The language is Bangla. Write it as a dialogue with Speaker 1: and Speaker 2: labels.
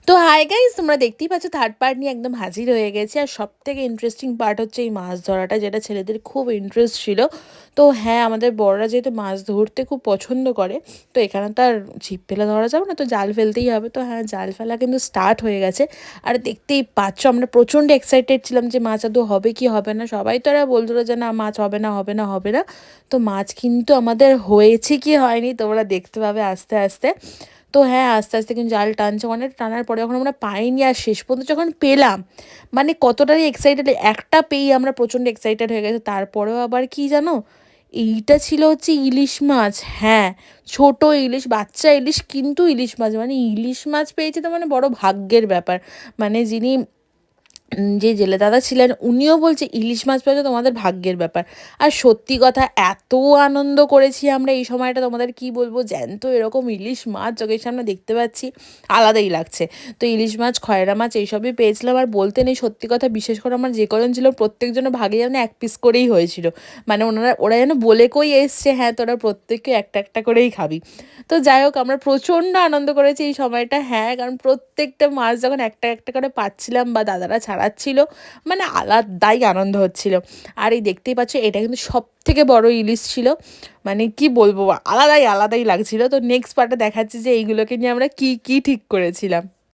Speaker 1: তো হাই গাইস, তোমরা দেখতেই পাচ্ছ থার্ড পার্ট নিয়ে একদম হাজির হয়ে গেছে। আর সব থেকে ইন্টারেস্টিং পার্ট হচ্ছে এই মাছ ধরাটা, যেটা ছেলেদের খুব ইন্টারেস্ট ছিল। তো হ্যাঁ, আমাদের বড়রা যেহেতু মাছ ধরতে খুব পছন্দ করে, তো এখানে তো আর ছিপ ফেলে ধরা যাবে না, তো জাল ফেলতেই হবে। তো হ্যাঁ, জাল ফেলা কিন্তু স্টার্ট হয়ে গেছে। আর দেখতেই পাচ্ছ আমরা প্রচণ্ড এক্সাইটেড ছিলাম যে মাছ আদৌ হবে কি হবে না। সবাই তো আর বলছিল যে না, মাছ হবে না হবে না হবে না। তো মাছ কিন্তু আমাদের হয়েছে কি হয়নি তোমরা দেখতে পাবে আস্তে আস্তে। তো হ্যাঁ, আস্তে আস্তে কিন্তু জাল টানছে, অনেক টানার পরে যখন আমরা পাইনি আর শেষ পর্যন্ত যখন পেলাম, মানে কতটাই এক্সাইটেড, একটা পেয়েই আমরা প্রচণ্ড এক্সাইটেড হয়ে গেছে। তারপরেও আবার কি জানো, এইটা ছিল হচ্ছে ইলিশ মাছ। হ্যাঁ, ছোট ইলিশ, বাচ্চা ইলিশ, কিন্তু ইলিশ মাছ, মানে ইলিশ মাছ পেয়েছে তো মানে বড় ভাগ্যের ব্যাপার। মানে যিনি যে জেলে দাদা ছিলেন উনিও বলছে ইলিশ মাছ পেয়েছে তোমাদের ভাগ্যের ব্যাপার। আর সত্যি কথা, এত আনন্দ করেছি আমরা এই সময়টা, তোমাদের কি বলবো, জ্যান্ত এরকম ইলিশ মাছ চোখের সামনে দেখতে পাচ্ছি, আলাদাই লাগছে। তো ইলিশ মাছ, খয়রা মাছ এইসবই পেয়েছিলাম। আর বলতে নেই, সত্যি কথা, বিশেষ করে আমার যে কজন ছিল প্রত্যেকজনের ভাগে যেন এক পিস করেই হয়েছিল। মানে ওরা যেন বলে কই এসছে, হ্যাঁ তোরা প্রত্যেককে একটা একটা করেই খাবি। তো যাই হোক, আমরা প্রচণ্ড আনন্দ করেছি এই সময়টা। হ্যাঁ, কারণ প্রত্যেকটা মাছ যখন একটা একটা করে পাচ্ছিলাম বা দাদারা ছাড়াচ্ছিল, মানে আলাদাই আনন্দ হচ্ছিল। আর এই দেখতেই পাচ্ছ, এটা কিন্তু সব থেকে বড় ইলিশ ছিল। মানে কি বলবো, আলাদাই আলাদাই লাগছিল। তো নেক্সট পার্টে দেখাচ্ছি যে এইগুলোকে নিয়ে আমরা কি কি ঠিক করেছিলাম।